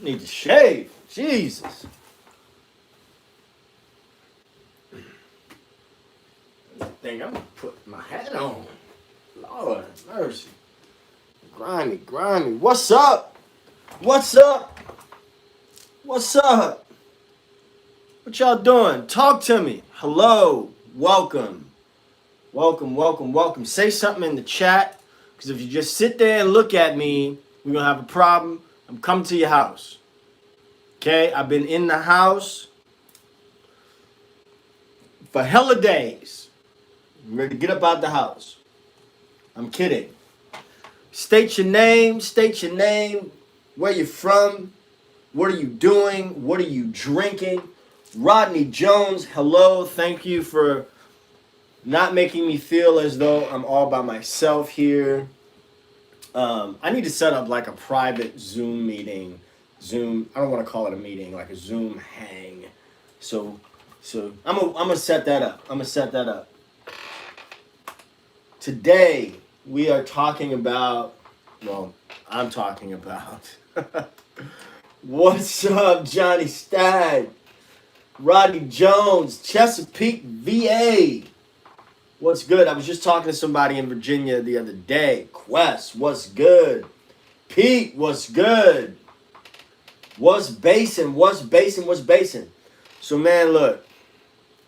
Need to shave. Jesus. I think I'm gonna put my hat on. Lord have mercy. Grimy, grimy. What's up? What's up? What's up? What y'all doing? Talk to me. Hello. Welcome. Welcome, welcome, welcome. Say something in the chat. Because if you just sit there and look at me, we're going to have a problem. I'm coming to your house. Okay? I've been in the house for hella days. I'm ready to get up out the house. I'm kidding. State your name. State your name. Where you from. What are you doing? What are you drinking? Rodney Jones, hello. Thank you for not making me feel as though I'm all by myself here. I need to set up like a private Zoom meeting. Zoom, I don't want to call it a meeting, like a Zoom hang. So I'm gonna set that up. I'm gonna set that up. Today we are talking about, well, I'm talking about what's up, Johnny Stagg, Rodney Jones, Chesapeake, VA. What's good? I was just talking to somebody in Virginia the other day. Quest, what's good? Pete, what's good? What's basing? What's basing? What's basing? So, man, look.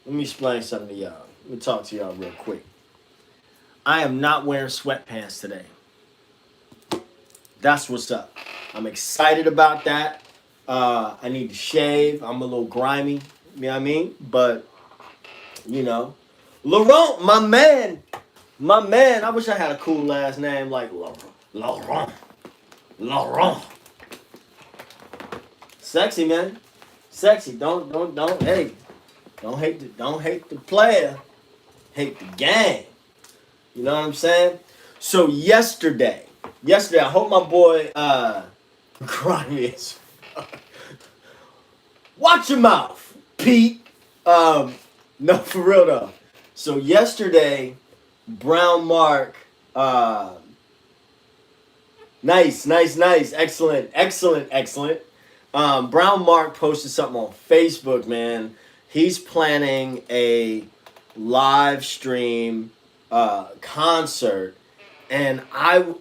Let me explain something to y'all. Let me talk to y'all real quick. I am not wearing sweatpants today. That's what's up. I'm excited about that. I need to shave. I'm a little grimy. You know what I mean? But, you know. Laurent, my man. My man. I wish I had a cool last name like Laurent. Laurent. Sexy, man. Sexy. Don't, hey. Don't hate the player. Hate the game. You know what I'm saying? So yesterday, I hope my boy grimy is. Watch your mouth, Pete. No, for real though. So yesterday, BROWNMARK, nice, excellent. BROWNMARK posted something on Facebook, man. He's planning a live stream concert, and I'm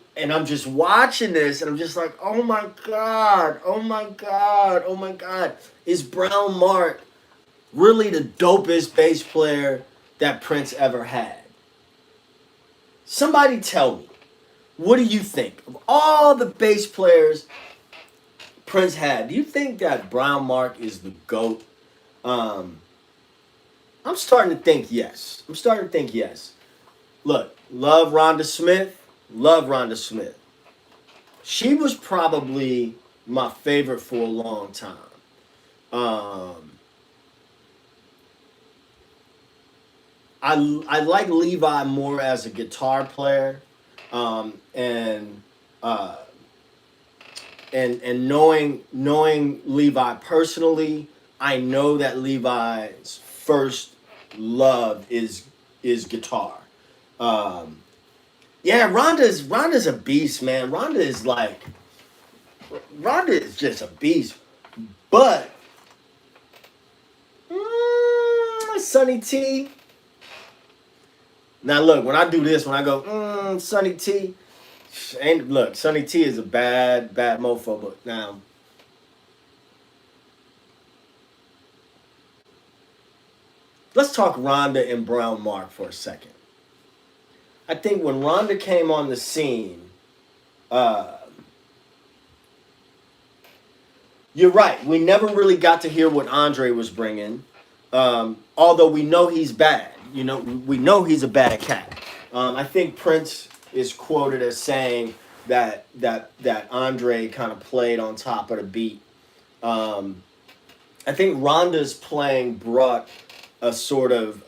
just watching this, and I'm just like, oh my god, is BROWNMARK really the dopest bass player that Prince ever had? Somebody tell me, what do you think? Of all the bass players Prince had, do you think that BROWNMARK is the GOAT? I'm starting to think yes. Look, love Rhonda Smith. She was probably my favorite for a long time. I like Levi more as a guitar player, and knowing Levi personally, I know that Levi's first love is guitar. Yeah, Rhonda's a beast, man. Rhonda is just a beast, but Sonny T. Now look, when I do this, when I go, Sonny T, and look, Sonny T is a bad mofo, but now, let's talk Rhonda and BROWNMARK for a second. I think when Rhonda came on the scene, you're right, we never really got to hear what Andre was bringing, although we know he's bad. You know, we know he's a bad cat. I think Prince is quoted as saying that Andre kind of played on top of the beat. I think Rhonda's playing brought a sort of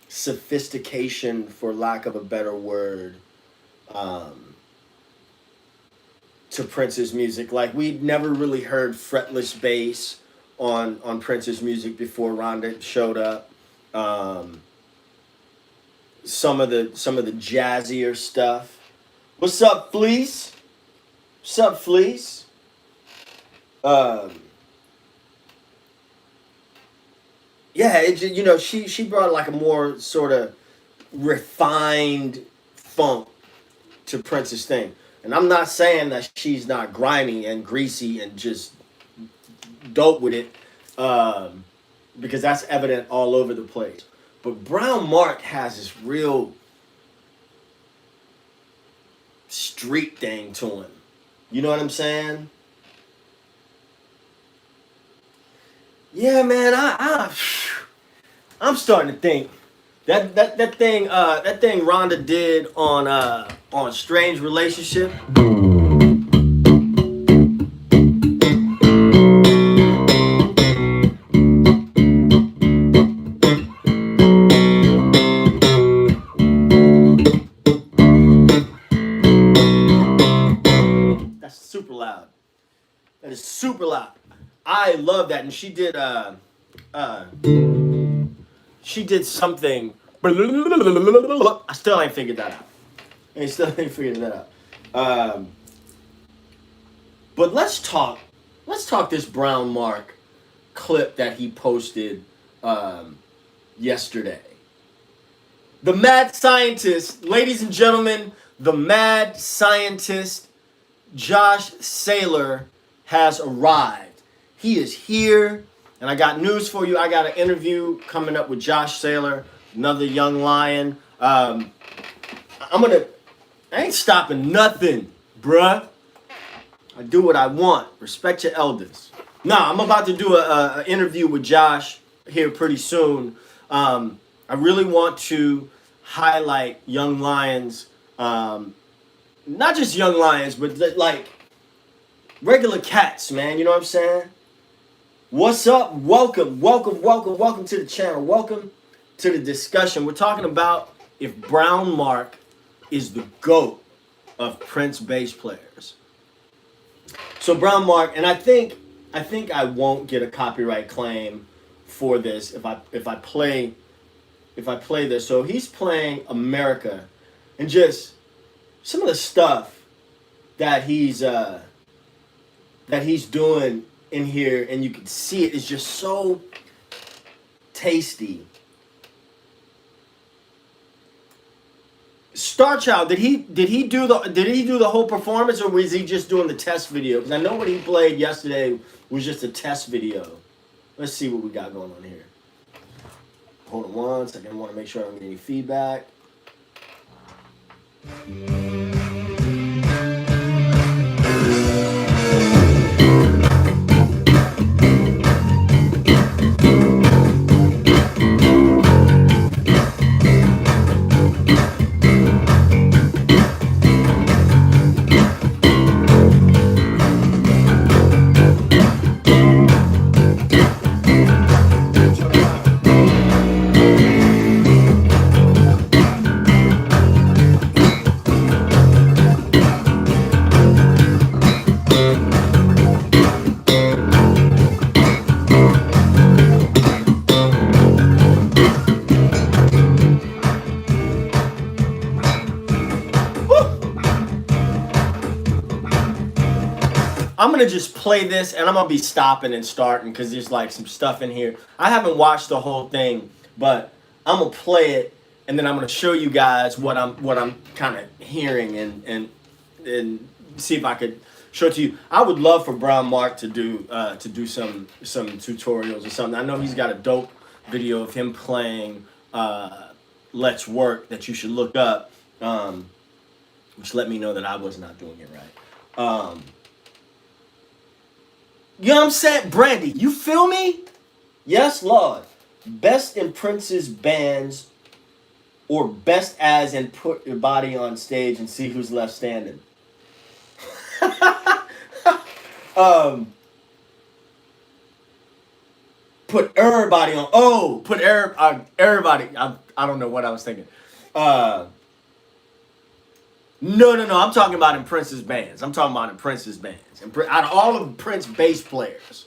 sophistication, for lack of a better word, to Prince's music. Like, we'd never really heard fretless bass on Prince's music before Rhonda showed up. Some of the jazzier stuff. What's up, Fleece? What's up, Fleece? Um, yeah, she brought like a more sort of refined funk to Prince's thing. And I'm not saying that she's not grimy and greasy and just dope with it, because that's evident all over the place. But Brown Mark has this real street thing to him. You know what I'm saying? Yeah, man. I'm starting to think that thing Rhonda did on Strange Relationship. That's super loud. That is super loud. I love that, and uh she did something. I still ain't figured that out. I still ain't figured that out. But let's talk. Let's talk this Brown Mark clip that he posted yesterday. The mad scientist, ladies and gentlemen, the mad scientist Josh Saylor has arrived. He is here, and I got news for you. I got an interview coming up with Josh Saylor, another young lion. I ain't stopping nothing, bruh. I do what I want. Respect your elders. Nah, I'm about to do an interview with Josh here pretty soon. I really want to highlight young lions, not just young lions, but like regular cats, man. You know what I'm saying? What's up? Welcome to the channel. Welcome to the discussion. We're talking about if Brown Mark is the GOAT of Prince bass players. So Brown Mark, and I think I won't get a copyright claim for this if I play this. So he's playing America, and just some of the stuff that he's doing in here, and you can see it is just so tasty. Star Child, did he do the whole performance, or was he just doing the test video? Because I know what he played yesterday was just a test video. Let's see what we got going on here. Hold on one second. I want to make sure I don't get any feedback. I'm gonna just play this, and I'm gonna be stopping and starting because there's like some stuff in here. I haven't watched the whole thing, but I'm gonna play it, and then I'm gonna show you guys what I'm kind of hearing, and see if I could show it to you. I would love for Brown Mark to do some tutorials or something. I know he's got a dope video of him playing Let's Work that you should look up, which let me know that I was not doing it right. You know what I'm saying? Brandy, you feel me? Yes, Lord. Best in Prince's bands, or best as in put your body on stage and see who's left standing. Put everybody on. Oh, put everybody. I don't know what I was thinking. No. I'm talking about in Prince's bands. I'm talking about in Prince's bands. And out of all of Prince bass players,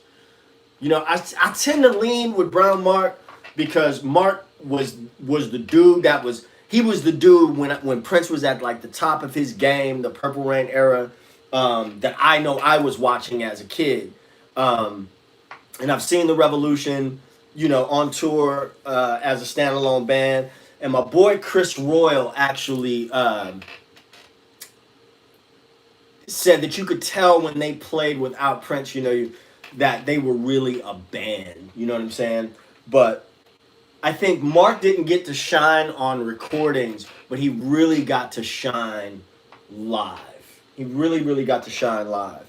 you know, I tend to lean with Brown Mark because Mark was the dude he was the dude when Prince was at like the top of his game, the Purple Rain era, that I know I was watching as a kid. And I've seen the Revolution, you know, on tour as a standalone band. And my boy Chris Royal actually said that you could tell when they played without Prince, you know, that they were really a band. You know what I'm saying? But I think Mark didn't get to shine on recordings, but he really got to shine live. He really, really got to shine live.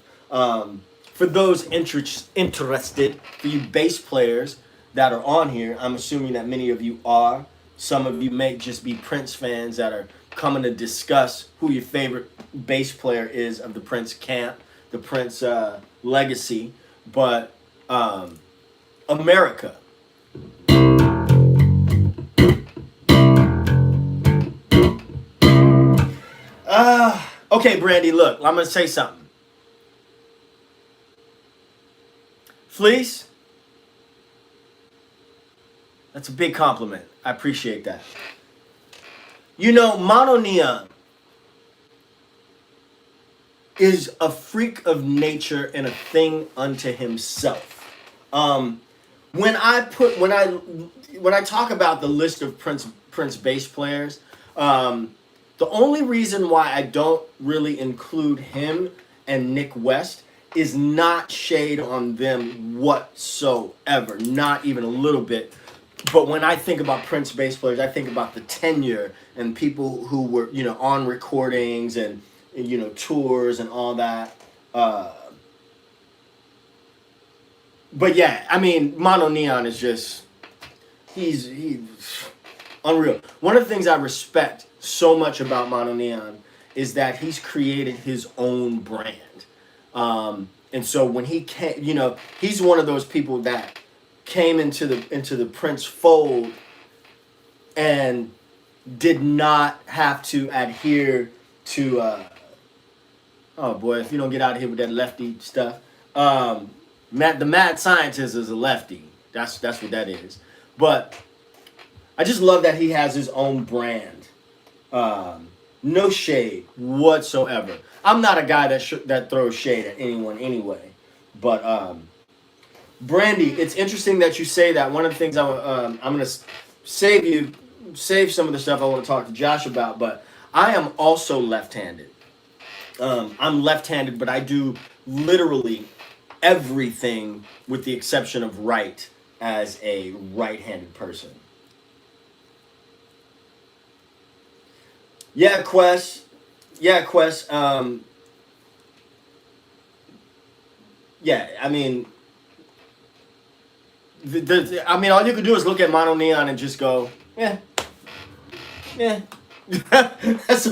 For those interested, for you bass players that are on here, I'm assuming that many of you are. Some of you may just be Prince fans that are coming to discuss who your favorite bass player is of the Prince camp, the Prince legacy. But America. Okay, Brandy, look, I'm going to say something. Fleece, that's a big compliment. I appreciate that. You know, MonoNeon is a freak of nature and a thing unto himself. When I talk about the list of Prince bass players, the only reason why I don't really include him and Nick West is not shade on them whatsoever, not even a little bit. But when I think about Prince bass players, I think about the tenure and people who were, you know, on recordings and you know, tours and all that. But yeah, I mean, MonoNeon is just, he's unreal. One of the things I respect so much about MonoNeon is that he's created his own brand. And so when he came, you know, he's one of those people that came into the Prince fold and did not have to adhere to oh boy, if you don't get out of here with that lefty stuff. The mad scientist is a lefty. That's what that is. But I just love that he has his own brand. No shade whatsoever. I'm not a guy that throws shade at anyone anyway. But Brandy, it's interesting that you say that. One of the things I'm going to save some of the stuff I want to talk to Josh about. But I am also left-handed. I'm left-handed, but I do literally everything with the exception of right as a right-handed person. Yeah, Quest. Yeah, I mean, all you can do is look at MonoNeon and just go, yeah. that's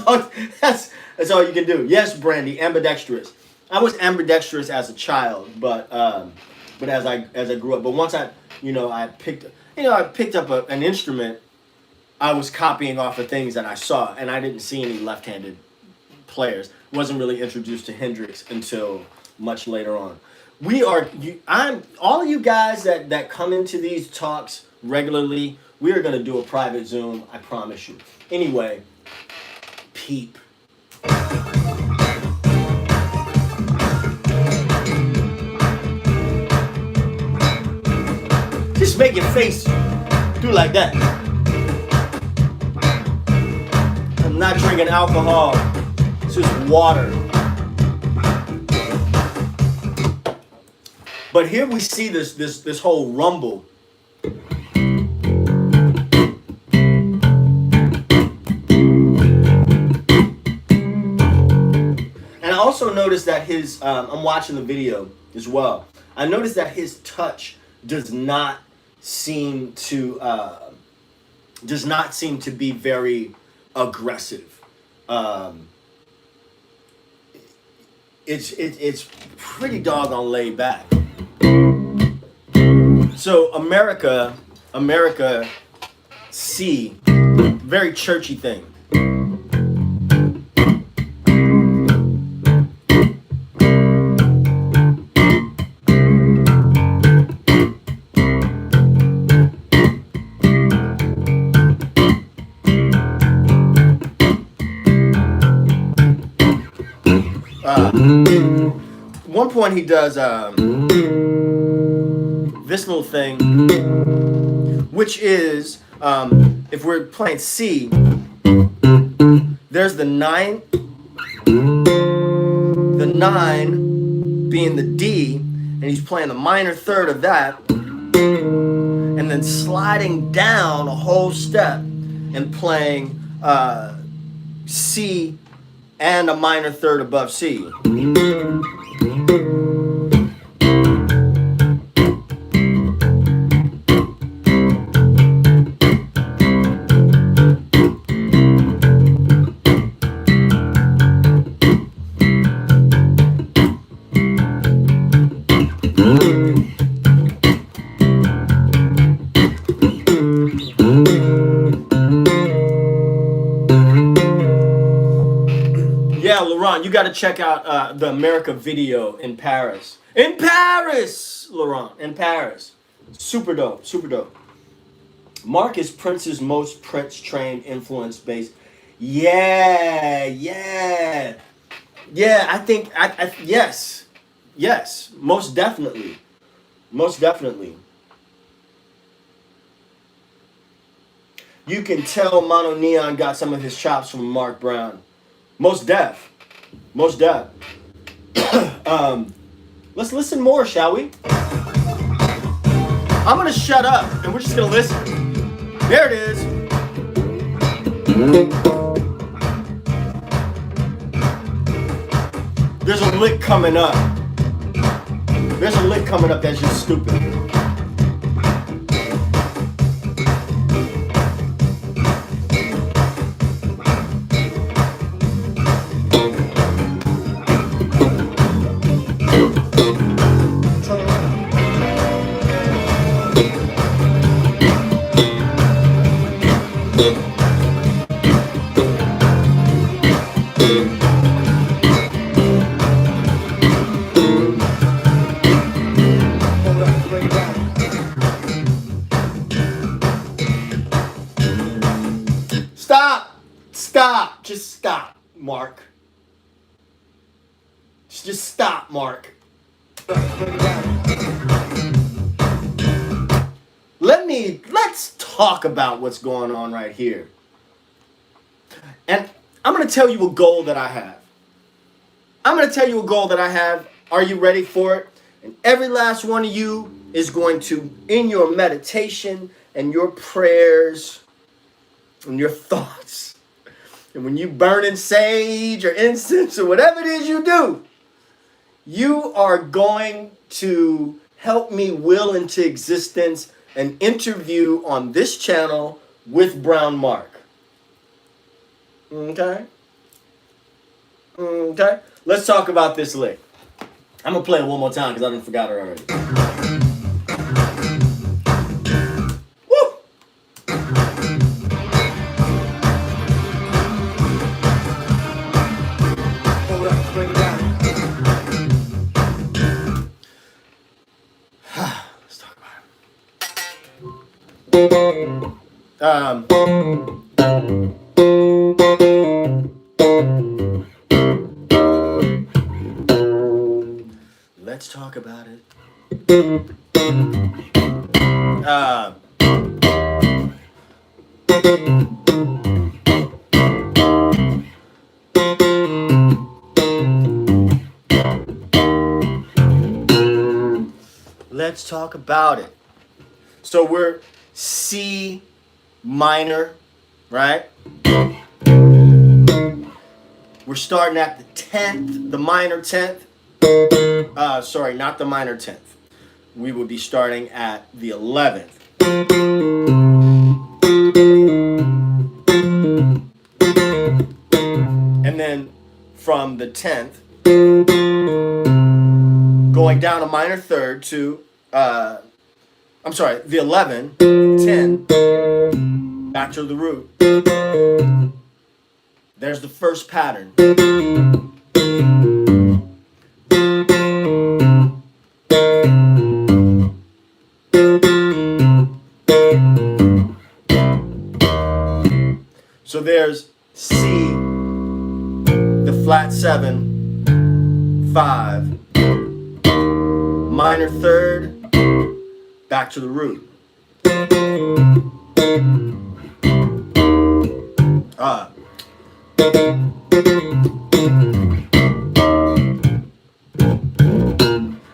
all you can do. Yes, Brandy, ambidextrous. I was ambidextrous as a child, but as I grew up, but once I picked up an instrument, I was copying off of things that I saw, and I didn't see any left-handed players. Wasn't really introduced to Hendrix until much later on. All of you guys that come into these talks regularly, we are going to do a private Zoom, I promise you. Anyway, peep. Just make your face do like that. I'm not drinking alcohol. It's just water. But here we see this whole rumble. And I also noticed that I'm watching the video as well. I noticed that his touch does not seem to be very aggressive. It's pretty doggone laid back. So America C, very churchy thing. One point he does this little thing, which is, if we're playing C, there's the 9 being the D, and he's playing the minor third of that, and then sliding down a whole step and playing C and a minor third above C. Laurent, you got to check out the America video in Paris. In Paris, Laurent, in Paris. Super dope, super dope. Mark is Prince's most Prince-trained influence-based. Yeah, I think, yes, most definitely. Most definitely. You can tell MonoNeon got some of his chops from Mark Brown. Most def. Most def. Let's listen more, shall we? I'm going to shut up and we're just going to listen. There it is. There's a lick coming up. There's a lick coming up that's just stupid. Stop. Just stop, Mark. Just stop, Mark. Let's talk about what's going on right here. And I'm going to tell you a goal that I have. Are you ready for it? And every last one of you is going to, in your meditation and your prayers and your thoughts, and when you burn in sage or incense or whatever it is you do, you are going to help me will into existence an interview on this channel with BROWNMARK. Okay? Okay? Let's talk about this lick. I'm going to play it one more time because I didn't forgot it already. Woo! Hold up, bring it down. Let's talk about it. Let's talk about it. Let's talk about it. So we're C minor, right? We're starting at the 10th, the minor 10th. Sorry, not the minor 10th. We will be starting at the 11th. And then from the 10th, going down a minor third to, I'm sorry, the 11, 10, back to the root. There's the first pattern. So there's C, the flat 7, 5, minor third, back to the root.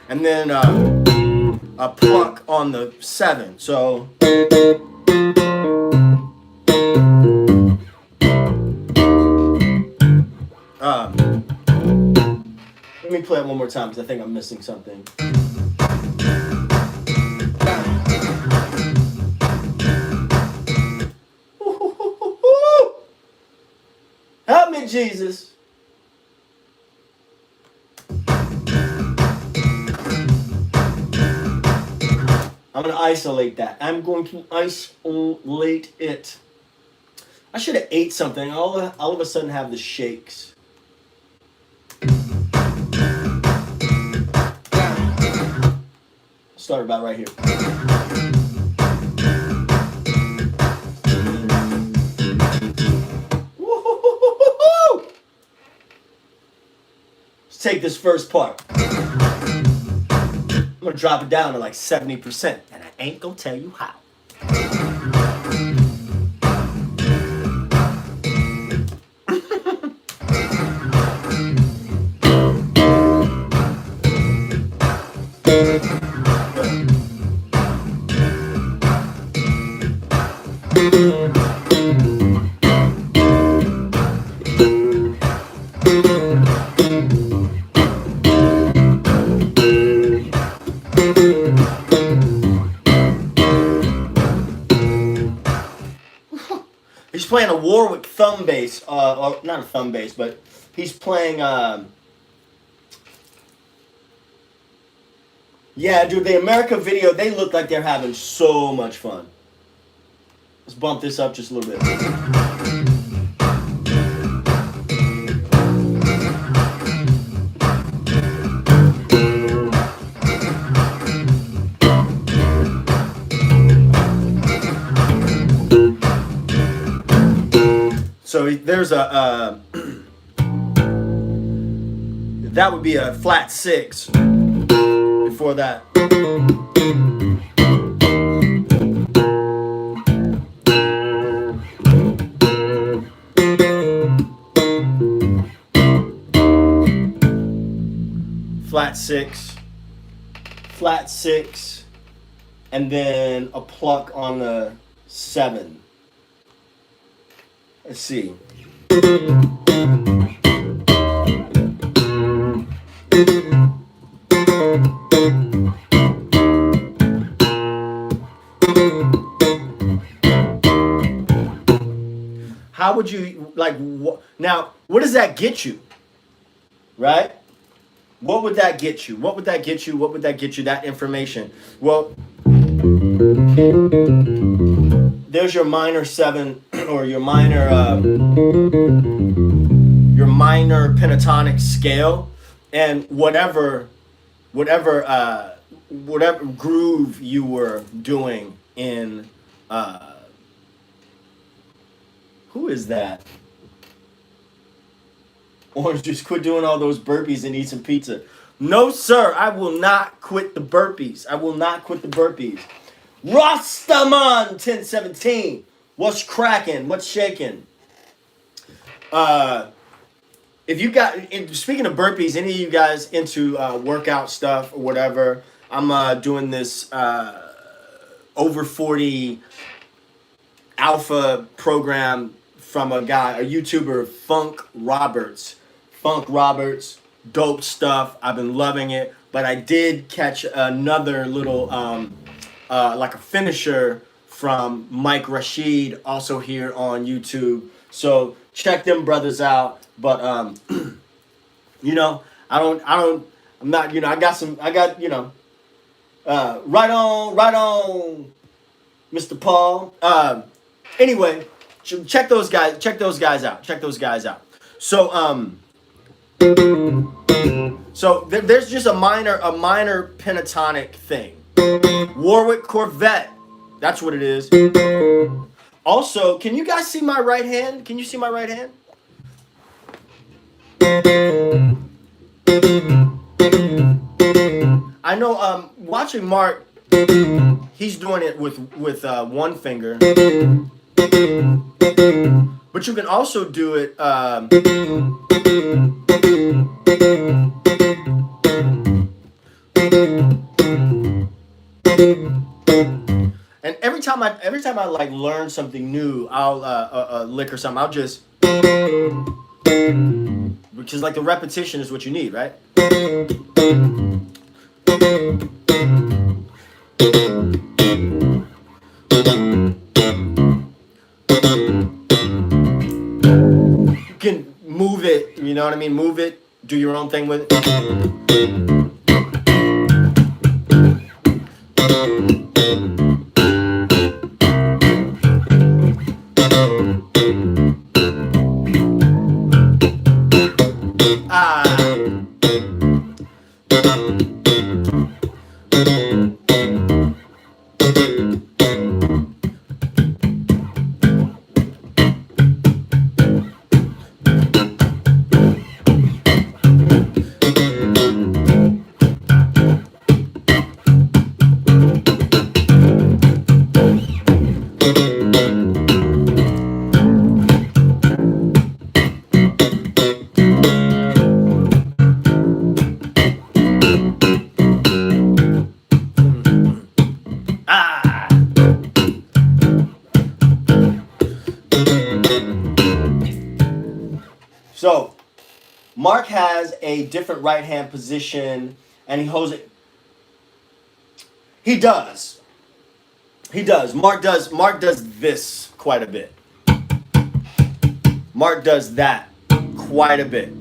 And then a pluck on the 7. So let me play it one more time because I think I'm missing something. Help me, Jesus. I'm going to isolate that. I'm going to isolate it. I should have ate something. All of a sudden have the shakes. Start about right here. Let's take this first part. I'm going to drop it down to like 70%, and I ain't going to tell you how. He's playing a Warwick thumb bass, or not a thumb bass, but he's playing, yeah, dude, the America video, they look like they're having so much fun. Let's bump this up just a little bit. So there's a, that would be a flat 6 before that. Flat 6, and then a pluck on the 7. Let's see. How would you, like, now, what does that get you? Right? What would that get you? What would that get you? What would that get you, that information? Well, there's your minor 7 or your minor pentatonic scale, and whatever groove you were doing in who is that? Orange juice, quit doing all those burpees and eat some pizza. No, sir, I will not quit the burpees. I will not quit the burpees. Rastaman 1017. What's cracking? What's shaking? If you got, speaking of burpees, any of you guys into workout stuff or whatever, I'm doing this over 40 alpha program from a guy, a YouTuber, Funk Roberts, dope stuff. I've been loving it, but I did catch another little like a finisher from Mike Rashid, also here on YouTube. So check them brothers out. But you know, I'm not, you know, I got, you know, right on, Mr. Paul. Anyway, check those guys out. So there's just a minor pentatonic thing. Warwick Corvette, that's what it is. Also, can you guys see my right hand? Can you see my right hand? I know, watching Mark, He's doing it with one finger, but you can also do it. And every time I like learn something new, I'll a lick or something. I'll just, because like the repetition is what you need, right? You can move it, you know what I mean? Move it, do your own thing with it. So, Mark has a different right hand position, and he holds it. He does. He does. Mark does. Mark does this quite a bit. Mark does that quite a bit.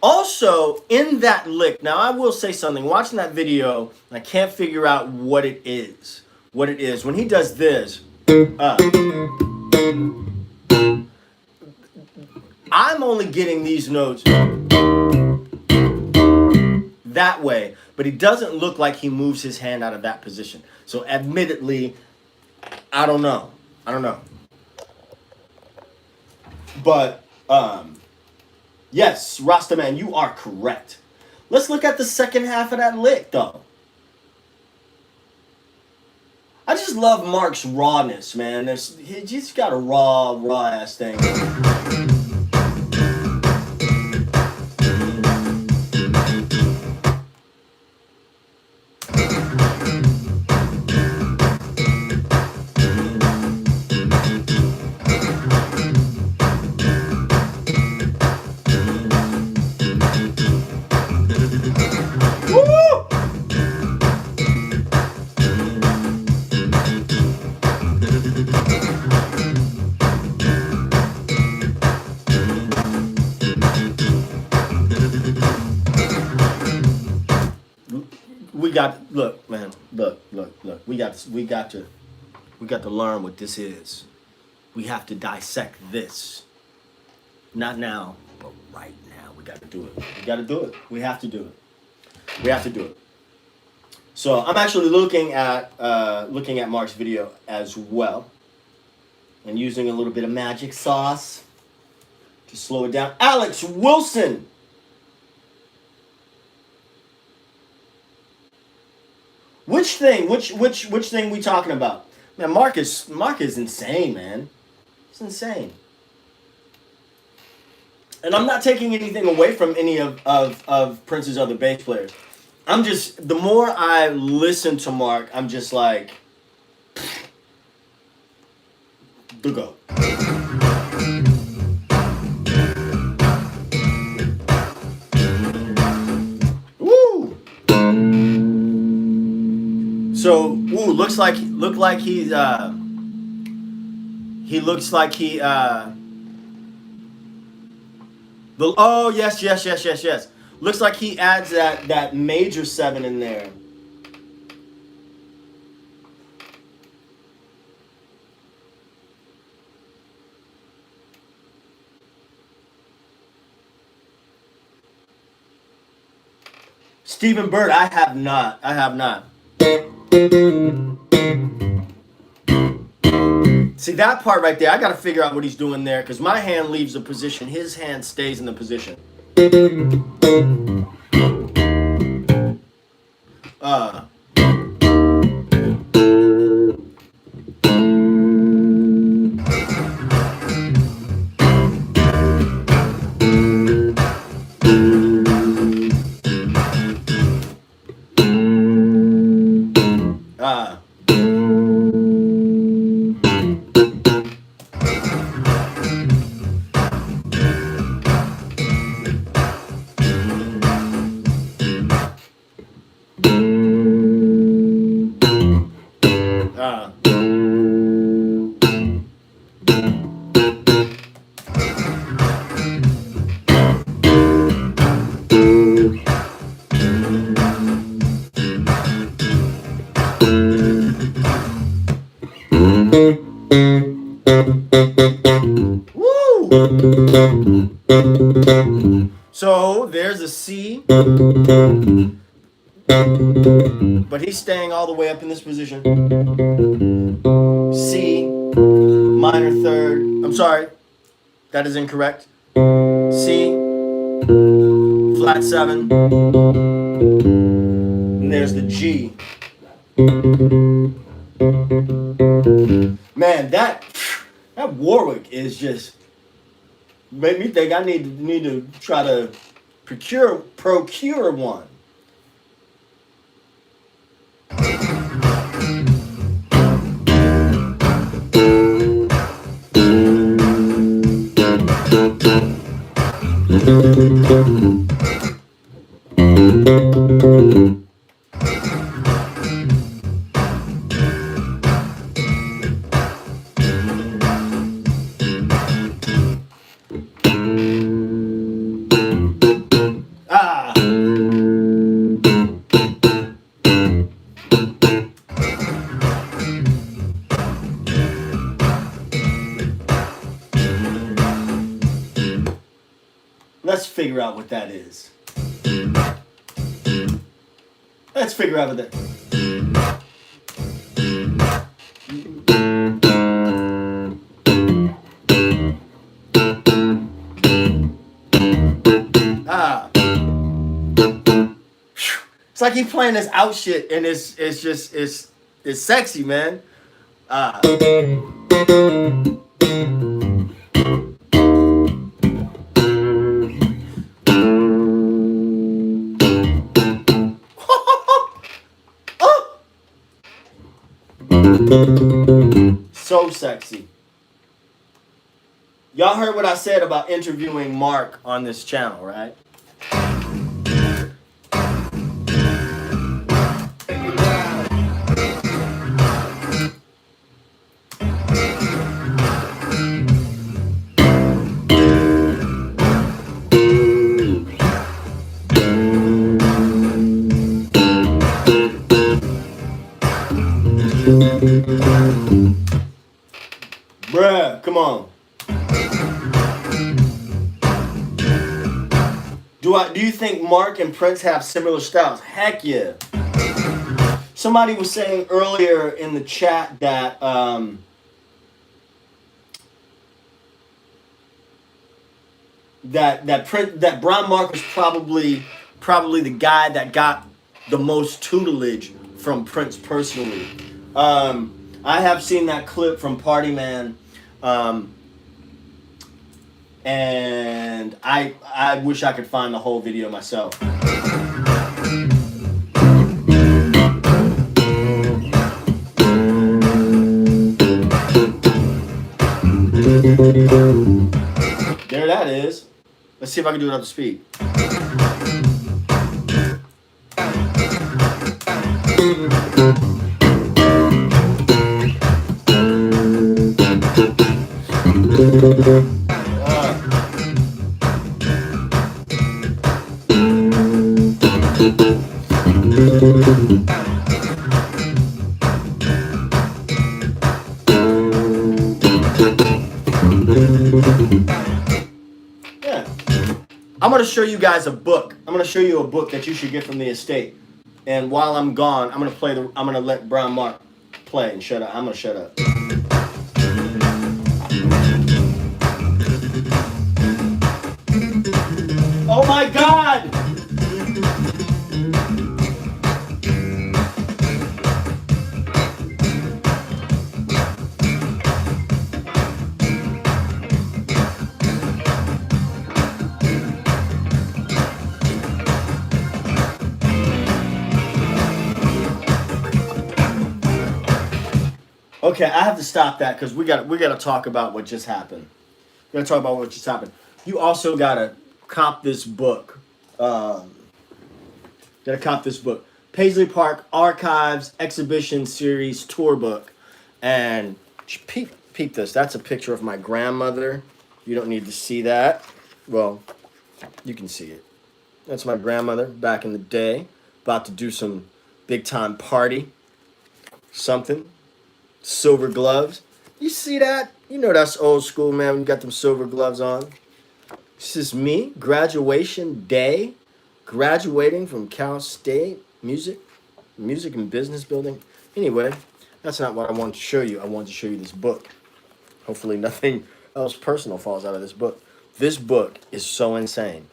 Also, in that lick, now I will say something. Watching that video, I can't figure out what it is. What it is. When he does this, I'm only getting these notes that way, but he doesn't look like he moves his hand out of that position. So admittedly, I don't know. I don't know. But yes, Rastaman, you are correct. Let's look at the second half of that lick, though. I just love Mark's rawness, man. He just got a raw ass thing. Look, man. Look. We got to learn what this is. We have to dissect this. Not now, but right now. We got to do it. We got to do it. We have to do it. We have to do it. So I'm actually looking at Mark's video as well, and using a little bit of magic sauce to slow it down. Alex Wilson. Which thing we talking about? Man, Mark is insane, man. It's insane. And I'm not taking anything away from any of Prince's other bass players. I'm just, the more I listen to Mark, I'm just like, the GOAT. Woo! So, looks like he looks like he oh yes. Looks like he adds that major 7 in there. Stephen Bird, I have not. See that part right there, I gotta figure out what he's doing there, because my hand leaves the position, his hand stays in the position. Woo! So there's a C, but he's staying all the way up in this position. C, minor third. I'm sorry, that is incorrect. C, flat 7, and there's the G. Man, that Warwick is just made me think I need to try to procure one. Let's figure out what that is. Let's figure out what that. It's like he's playing this out shit, and it's sexy, man. So sexy. Y'all heard what I said about interviewing Mark on this channel, right? Bruh, come on. Do you think Mark and Prince have similar styles? Heck yeah. Somebody was saying earlier in the chat that that BROWNMARK was probably the guy that got the most tutelage from Prince personally. I have seen that clip from Party Man, and I wish I could find the whole video myself. There that is. Let's see if I can do it up to speed. Yeah. I'm going to show you guys a book. I'm going to show you a book that you should get from the estate. And while I'm gone, I'm going to let BROWNMARK play and shut up. I'm going to shut up. Oh my God! Okay, I have to stop that because we got to talk about what just happened. We got to talk about what just happened. You also got to cop this book. Paisley Park Archives Exhibition Series Tour Book. And peep this. That's a picture of my grandmother. You don't need to see that. Well, you can see it. That's my grandmother back in the day. About to do some big time party. Something. Silver gloves. You see that? You know that's old school, man. When you got them silver gloves on. This is me, graduation day, graduating from Cal State Music and Business Building. Anyway, that's not what I wanted to show you. I wanted to show you this book. Hopefully nothing else personal falls out of this book. This book is so insane.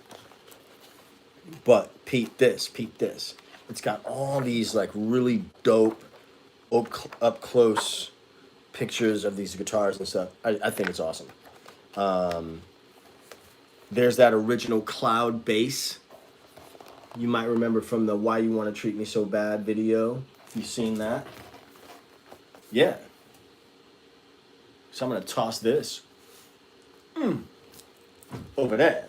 But peep this, peep this. It's got all these like really dope up close pictures of these guitars and stuff. I think it's awesome. There's that original cloud bass. You might remember from the Why You Want to Treat Me So Bad video. You've seen that? Yeah. So I'm going to toss this over there.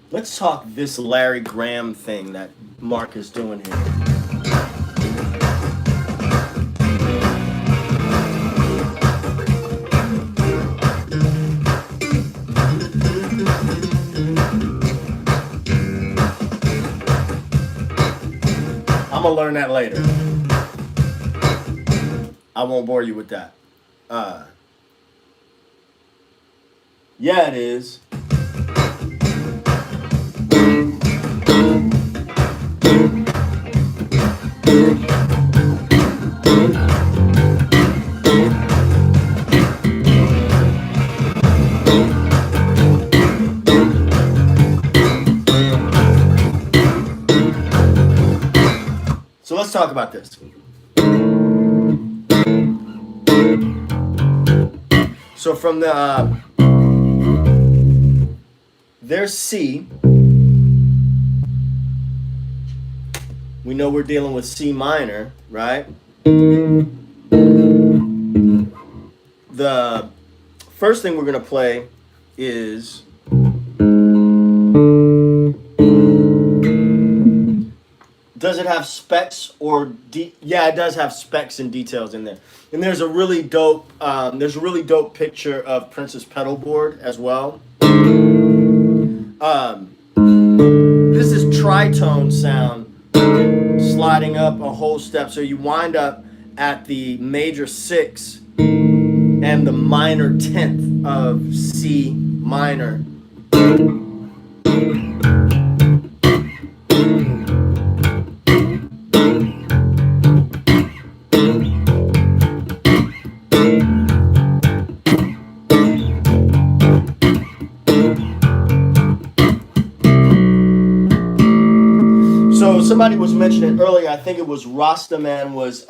Let's talk this Larry Graham thing that Mark is doing here. I'm gonna learn that later. I won't bore you with that. Yeah, it is. So let's talk about this. So from the there's C. We know we're dealing with C minor, right? The first thing we're gonna play is does it have specs or yeah, it does have specs and details in there. And there's a really dope picture of Prince's pedal board as well. This is tritone sound sliding up a whole step. So you wind up at the major 6 and the minor 10th of C minor. So somebody was mentioning earlier, I think it was Rastaman, was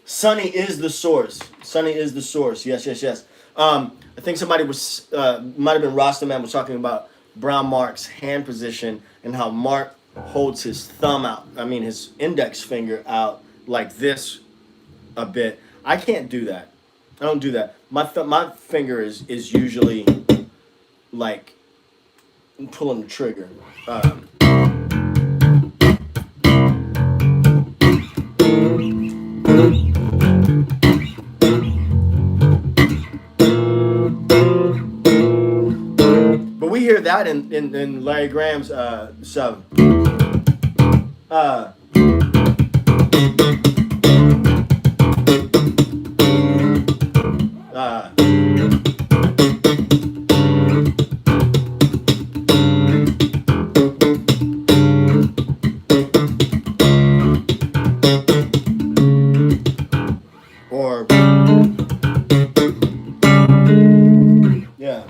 Sunny is the source. Sunny is the source. Yes, yes, yes. I think somebody was, might have been Rastaman, was talking about BROWNMARK's hand position and how Mark holds his thumb out, his index finger out like this a bit. I can't do that. I don't do that. My finger is usually like pulling the trigger. But we hear that in Larry Graham's sub. Or yeah.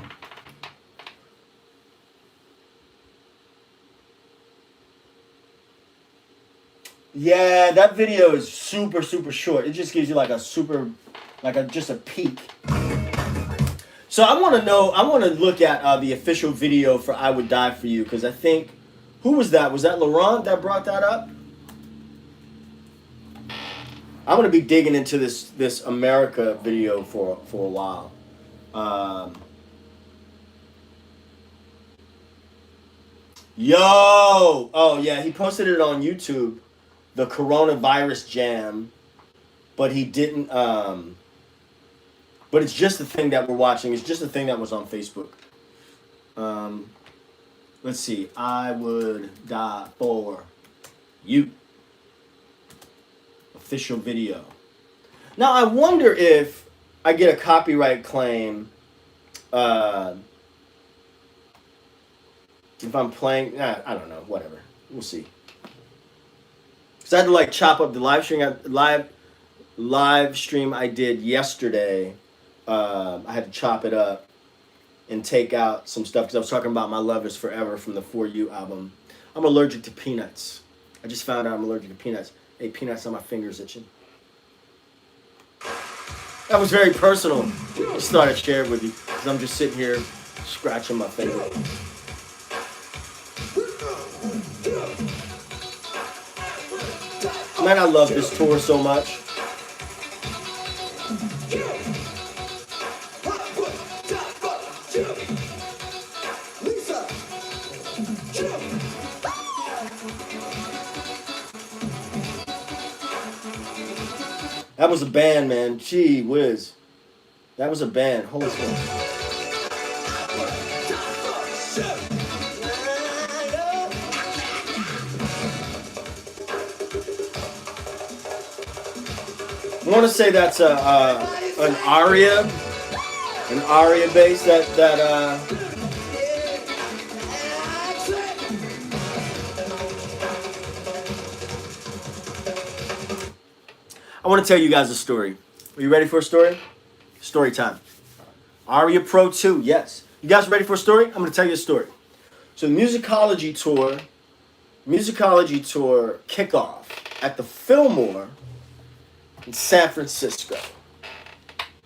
Yeah, that video is super, super short. It just gives you like a super, just a peek. So I want to look at the official video for I Would Die For You, because I think, who was that? Was that Laurent that brought that up? I'm going to be digging into this America video for a while. Oh yeah, he posted it on YouTube, the coronavirus jam, but he didn't. But it's just the thing that we're watching. It's just the thing that was on Facebook. Let's see. I Would Die For You. official video. Now I wonder if I get a copyright claim if I'm playing. I don't know. Whatever. We'll see. Because I had to like chop up the live stream I did yesterday. I had to chop it up and take out some stuff because I was talking about My Love Is Forever from the For You album. I'm allergic to peanuts. I just found out I'm allergic to peanuts. Hey, peanuts on my fingers itching. That was very personal. Just thought I'd share it with you because I'm just sitting here scratching my finger. Man, I love this tour so much. That was a band, man. Gee whiz. That was a band. Holy shit. I want to say that's an aria bass I want to tell you guys a story. Are you ready for a story? Story time. Aria Pro 2, yes. You guys ready for a story? I'm going to tell you a story. So musicology tour kickoff at the Fillmore in San Francisco.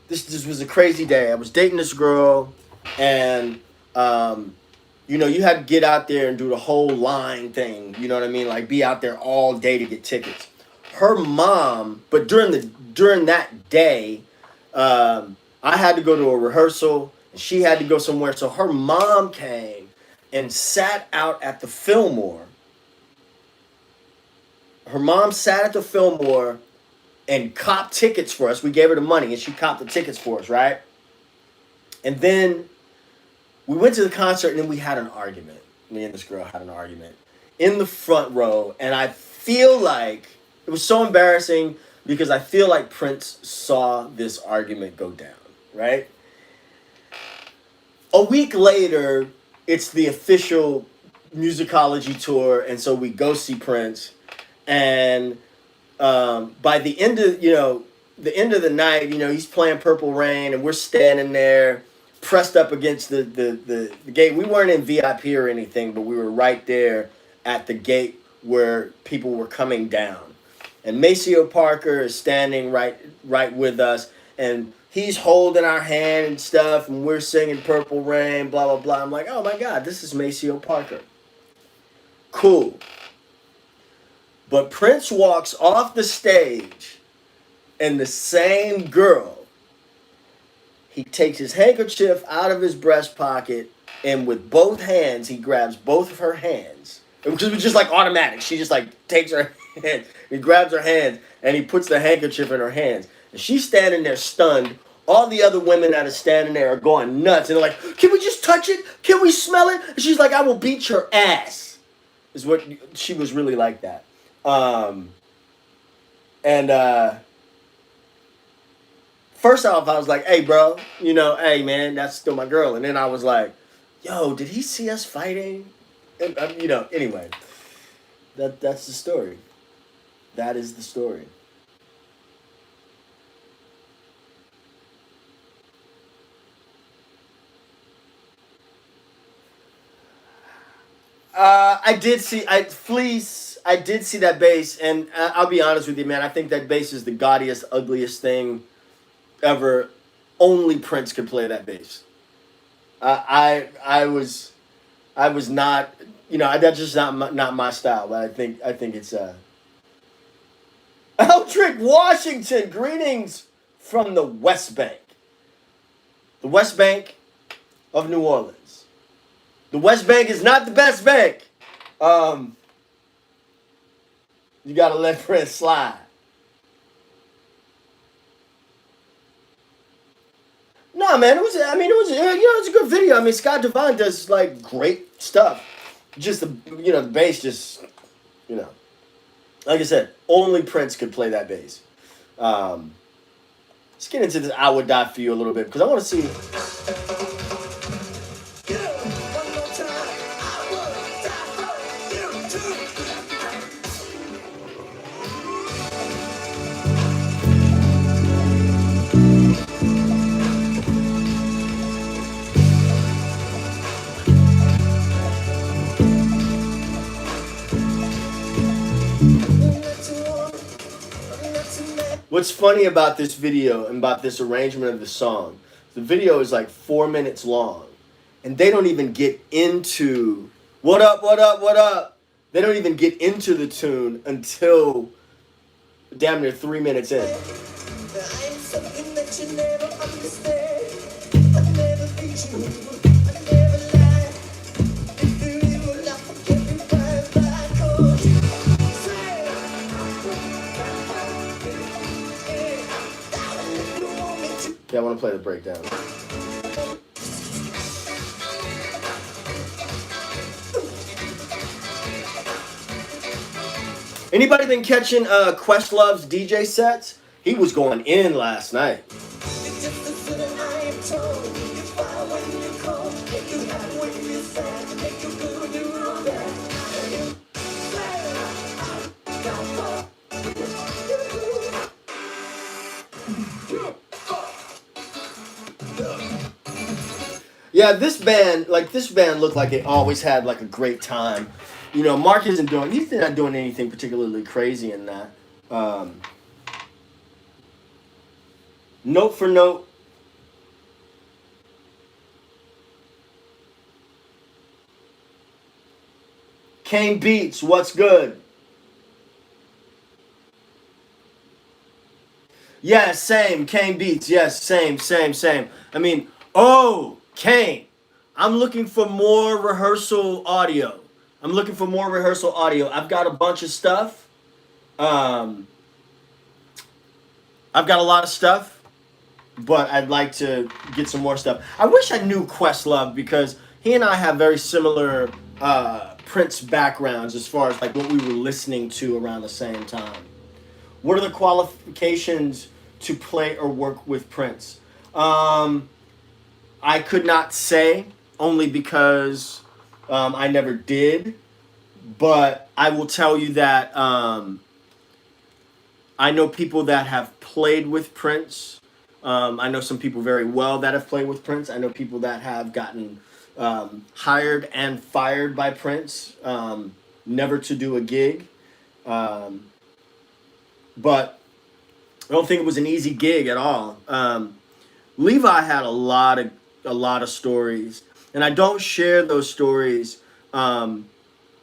This was a crazy day. I was dating this girl, and you had to get out there and do the whole line thing. You know what I mean? Like be out there all day to get tickets. Her mom, but during that day, I had to go to a rehearsal, and she had to go somewhere. So her mom came and sat out at the Fillmore. Her mom sat at the Fillmore and copped tickets for us. We gave her the money, and she copped the tickets for us, right? And then we went to the concert, and then we had an argument. Me and this girl had an argument in the front row, and I feel like it was so embarrassing because I feel like Prince saw this argument go down, right? A week later, it's the official musicology tour, and so we go see Prince, and by the end of the night, he's playing Purple Rain, and we're standing there pressed up against the gate. We weren't in VIP or anything, but we were right there at the gate where people were coming down. And Maceo Parker is standing right with us, and he's holding our hand and stuff, and we're singing Purple Rain, blah, blah, blah. I'm like, oh my God, this is Maceo Parker. Cool. But Prince walks off the stage, and the same girl, he takes his handkerchief out of his breast pocket, and with both hands, he grabs both of her hands. It was just like automatic. She just like takes her hand, he grabs her hands, and he puts the handkerchief in her hands. And she's standing there stunned. All the other women that are standing there are going nuts. And they're like, can we just touch it? Can we smell it? And she's like, I will beat your ass. Is what she was really like that. First off, I was like, hey, bro, hey, man, that's still my girl. And then I was like, yo, did he see us fighting? And, anyway, that's the story. That is the story. I did see that bass, and I'll be honest with you, man. I think that bass is the gaudiest, ugliest thing ever. Only Prince could play that bass. I was not, that's just not my style. But I think it's Eldrick Washington. Greetings from the West Bank. The West Bank of New Orleans. The West Bank is not the best bank. You gotta let Prince slide. No, man, it was a good video. I mean, Scott Devine does like great stuff. Just the bass, just. Like I said, only Prince could play that bass. Let's get into this "I Would Die for You" a little bit because I want to see. What's funny about this video and about this arrangement of the song, the video is like 4 minutes long, and they don't even get into what up, what up, what up. They don't even get into the tune until damn near 3 minutes in. Yeah, I want to play the breakdown. Anybody been catching Questlove's DJ sets? He was going in last night. Yeah, this band looked like it always had like a great time. You know, Mark he's not doing anything particularly crazy in that. Note for note. Kane Beats, what's good? Yeah, same. Kane Beats, yes, same. I mean, oh, Kane, I'm looking for more rehearsal audio. I've got a bunch of stuff. I've got a lot of stuff, but I'd like to get some more stuff. I wish I knew Questlove because he and I have very similar Prince backgrounds as far as like what we were listening to around the same time. What are the qualifications to play or work with Prince? I could not say, only because I never did. But I will tell you that I know people that have played with Prince. I know some people very well that have played with Prince. I know people that have gotten hired and fired by Prince, never to do a gig. But I don't think it was an easy gig at all. Levi had a lot of stories, and I don't share those stories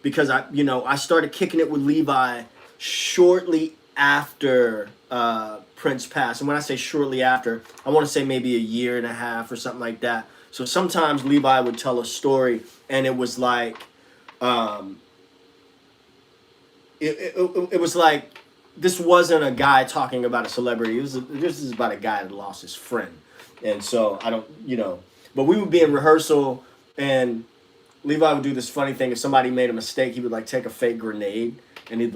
because I started kicking it with Levi shortly after Prince passed. And when I say shortly after, I want to say maybe a year and a half or something like that. So sometimes Levi would tell a story, and it was like it was like this wasn't a guy talking about a celebrity. This is about a guy that lost his friend. And so I don't, but we would be in rehearsal, and Levi would do this funny thing. If somebody made a mistake, he would like take a fake grenade, and he'd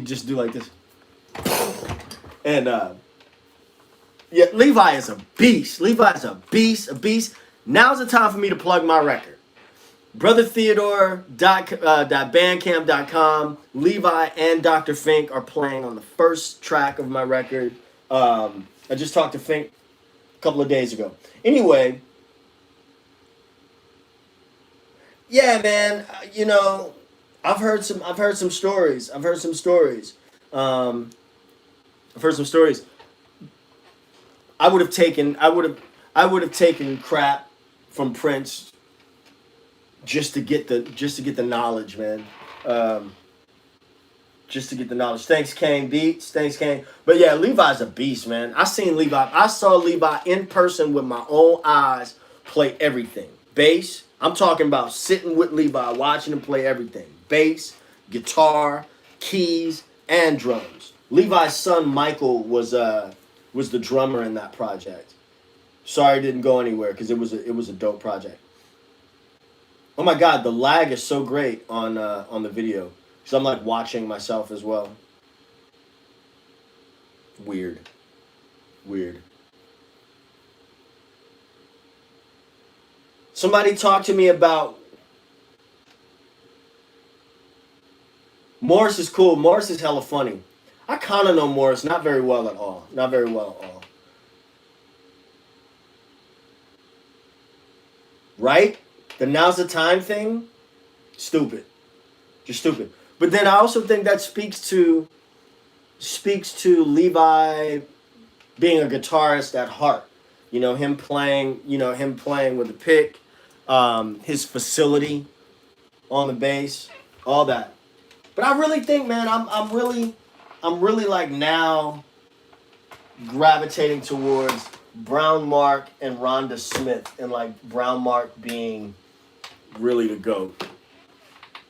just do like this. And yeah, Levi is a beast. A beast. Now's the time for me to plug my record. BrotherTheodore.bandcamp.com. Levi and Dr. Fink are playing on the first track of my record. I just talked to Fink a couple of days ago. Anyway, yeah, man. I've heard some stories. I would have taken crap from Prince just to get the knowledge, man. Just to get the knowledge. Thanks, Kane Beats. Thanks, Kane. But yeah, Levi's a beast, man. I saw Levi in person with my own eyes play everything. Bass. I'm talking about sitting with Levi, watching him play everything. Bass, guitar, keys, and drums. Levi's son Michael was the drummer in that project. Sorry it didn't go anywhere because it was a dope project. Oh my God, the lag is so great on the video. So I'm like watching myself as well. Weird. Weird. Somebody talk to me about Morris is cool. Morris is hella funny. I kind of know Morris, not very well at all. Not very well at all. Right? The now's the time thing, stupid. Just stupid. But then I also think that speaks to Levi being a guitarist at heart. You know, him playing with the pick, his facility on the bass, all that. But I really think, man, I'm really like now gravitating towards BROWNMARK and Rhonda Smith, and like BROWNMARK being really the GOAT.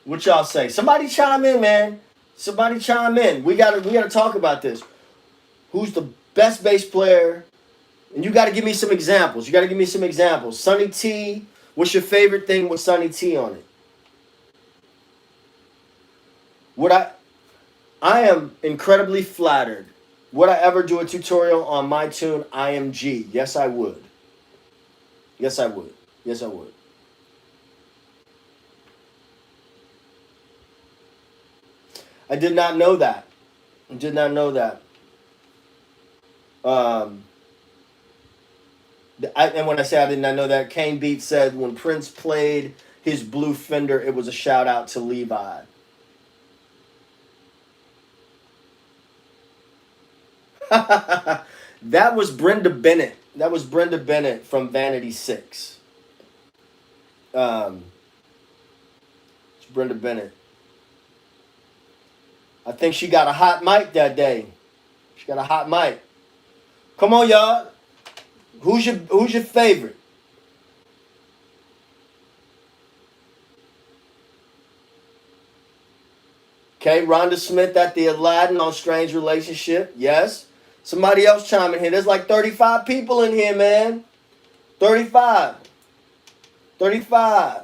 What y'all say? Somebody chime in, man. Somebody chime in. We gotta talk about this. Who's the best bass player? And you gotta give me some examples. Sonny T. What's your favorite thing with Sonny T on it? I am incredibly flattered. Would I ever do a tutorial on my tune IMG? Yes, I would. Yes, I would. Yes, I would. I did not know that. I did not know that. And when I say I did not know that, Kane Beat said when Prince played his blue Fender, it was a shout out to Levi. That was Brenda Bennett. That was Brenda Bennett from Vanity 6. It's Brenda Bennett. I think she got a hot mic that day. She got a hot mic. Come on, y'all. Who's your favorite? Okay, Rhonda Smith at the Aladdin on Strange Relationship. Yes. Somebody else chime in here. There's like 35 people in here, man. 35. 35.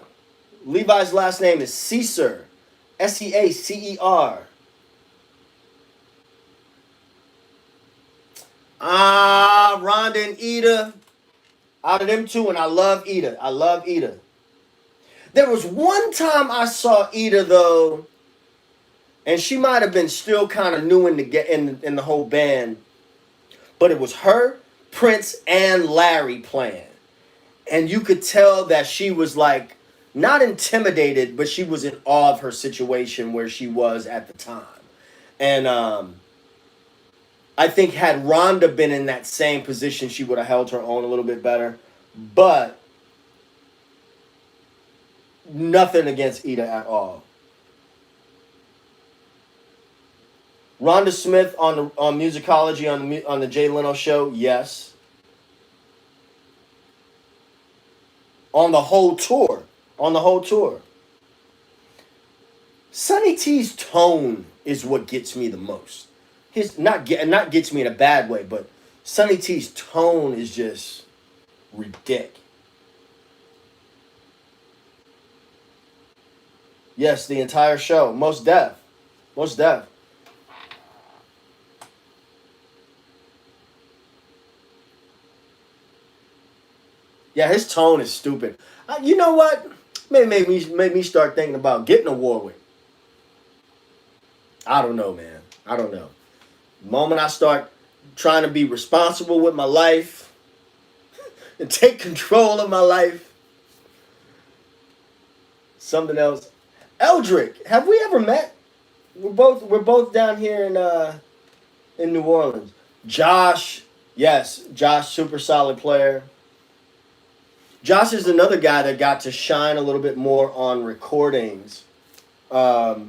Levi's last name is Caesar. Seacer. Rhonda and Ida. Out of them two, and I love Ida. I love Ida. There was one time I saw Ida, though, and she might have been still kind of new in the whole band, but it was her, Prince, and Larry playing. And you could tell that she was like, not intimidated, but she was in awe of her situation where she was at the time. And I think had Rhonda been in that same position, she would have held her own a little bit better. But nothing against Ida at all. Rhonda Smith on Musicology on the Jay Leno show, yes. On the whole tour. Sonny T's tone is what gets me the most. His not gets me in a bad way, but Sonny T's tone is just ridiculous. Yes, the entire show. Most deaf. Yeah, his tone is stupid. You know what? Made me start thinking about getting a Warwick. I don't know, man. I don't know. The moment I start trying to be responsible with my life and take control of my life, something else. Eldrick, have we ever met? We're both down here in New Orleans. Josh, yes, Josh, super solid player. Josh is another guy that got to shine a little bit more on recordings. Oh,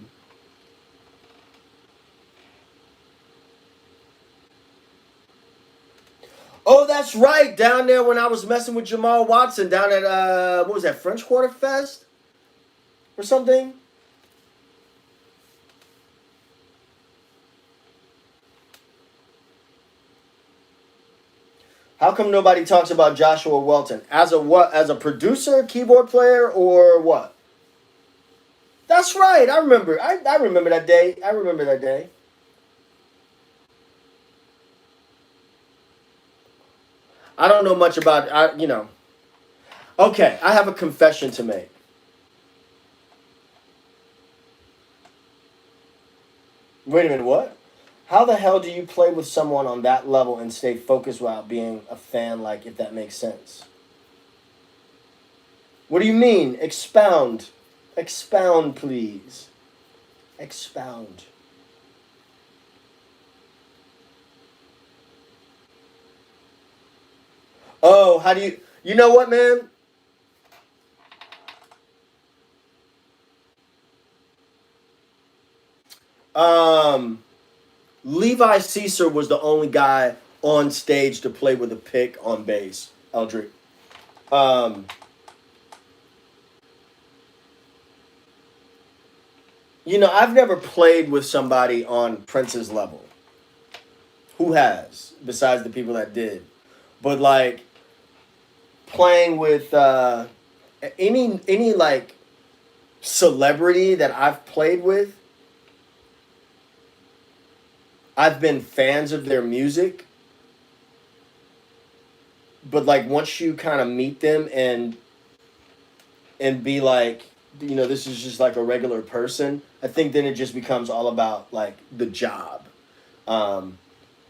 that's right. Down there when I was messing with Jamal Watson down at, what was that, French Quarter Fest? Or something? How come nobody talks about Joshua Welton? As a what? As a producer, keyboard player, or what? That's right. I remember. I remember that day. I remember that day. I don't know much about. Okay, I have a confession to make. Wait a minute. What? How the hell do you play with someone on that level and stay focused without being a fan? Like, if that makes sense. What do you mean? Expound. Expound, please. Expound. Oh, how do you? You know what, man? Um, Levi Caesar was the only guy on stage to play with a pick on bass. Eldrick. Um, I've never played with somebody on Prince's level. Who has, besides the people that did? But like playing with any like celebrity that I've played with, I've been fans of their music. But like once you kind of meet them and be like, this is just like a regular person, I think then it just becomes all about like the job. Um,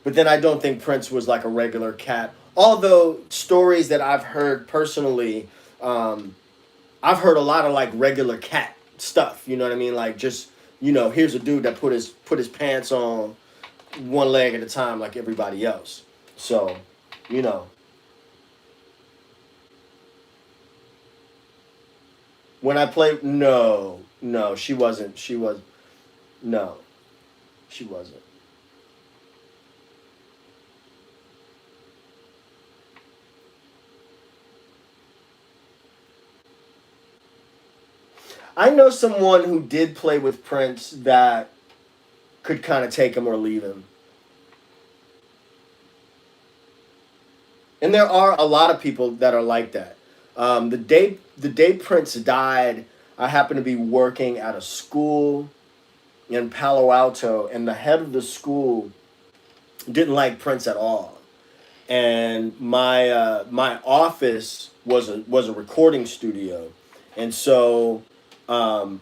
but then I don't think Prince was like a regular cat. Although stories that I've heard personally, I've heard a lot of like regular cat stuff. You know what I mean? Like just here's a dude that put his pants on one leg at a time like everybody else. So, you know, when I played, no, no, she wasn't. She was no, she wasn't. I know someone who did play with Prince that could kind of take him or leave him. And there are a lot of people that are like that. The day Prince died, I happened to be working at a school in Palo Alto, and the head of the school didn't like Prince at all. And my office was a recording studio, and so um,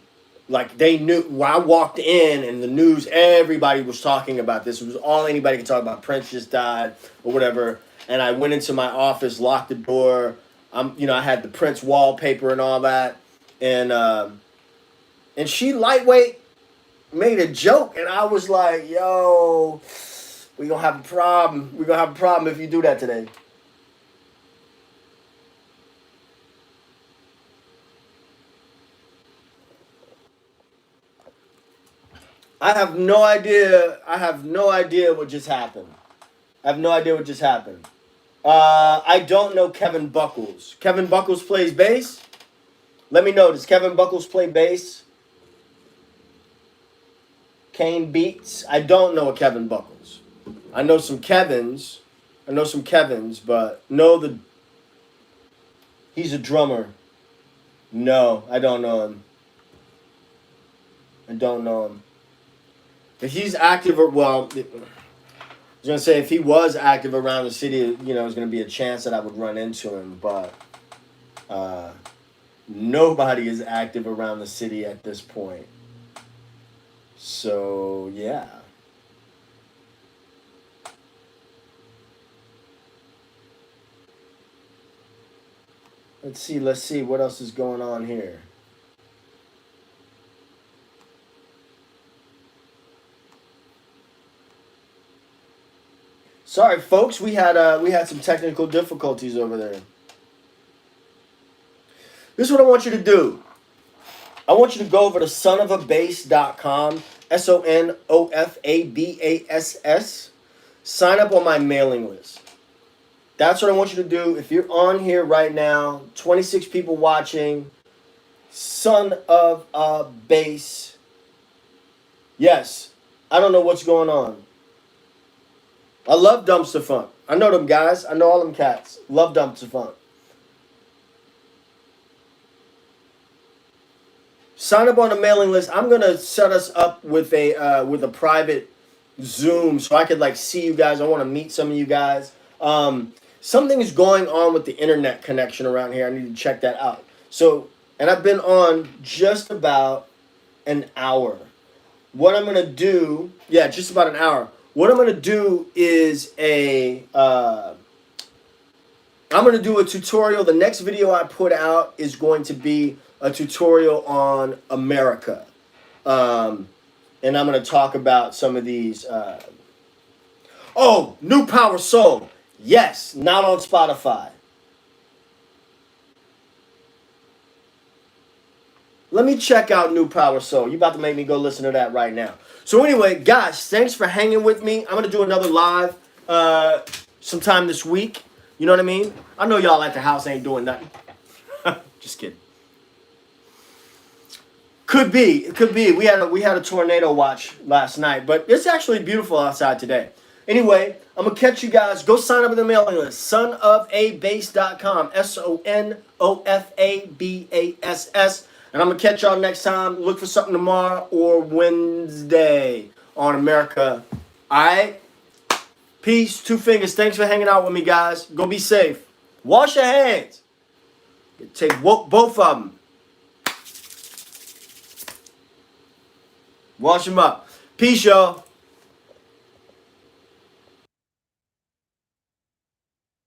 like they knew when I walked in and the news, everybody was talking about this. It was all anybody could talk about. Prince just died or whatever. And I went into my office, locked the door. I had the Prince wallpaper and all that, and she lightweight made a joke, and I was like, "Yo, we gonna have a problem. We gonna have a problem if you do that today." I have no idea. I have no idea what just happened. I have no idea what just happened. I don't know Kevin Buckles. Kevin Buckles plays bass. Let me know. Does Kevin Buckles play bass? Kane Beats. I don't know a Kevin Buckles. I know some Kevins. I know some Kevins, but no, he's a drummer. No, I don't know him. I don't know him. If he's active, or well, I was gonna say if he was active around the city, there's gonna be a chance that I would run into him. But uh, nobody is active around the city at this point. So yeah. Let's see what else is going on here. Sorry, folks, we had some technical difficulties over there. This is what I want you to do. I want you to go over to sonofabass.com, SONOFABASS. Sign up on my mailing list. That's what I want you to do. If you're on here right now, 26 people watching, Son of a Bass. Yes, I don't know what's going on. I love Dumpster Funk. I know them guys. I know all them cats. Love Dumpster Funk. Sign up on the mailing list. I'm gonna set us up with a private Zoom so I could like see you guys. I want to meet some of you guys. Something is going on with the internet connection around here. I need to check that out. So, and I've been on just about an hour. What I'm gonna do, yeah, just about an hour. What I'm gonna do is I'm going to do a tutorial. The next video I put out is going to be a tutorial on America. And I'm going to talk about some of these. Oh, New Power Soul. Yes, not on Spotify. Let me check out New Power Soul. You about to make me go listen to that right now. So anyway, guys, thanks for hanging with me. I'm going to do another live sometime this week. You know what I mean? I know y'all at the house ain't doing nothing. Just kidding. Could be. It could be. We had a tornado watch last night, but it's actually beautiful outside today. Anyway, I'm going to catch you guys. Go sign up with the mailing list. Sonofabass.com. SONOFABASS. And I'm going to catch y'all next time. Look for something tomorrow or Wednesday on America. All right? Peace, two fingers. Thanks for hanging out with me, guys. Go be safe. Wash your hands. Take both of them. Wash them up. Peace, y'all.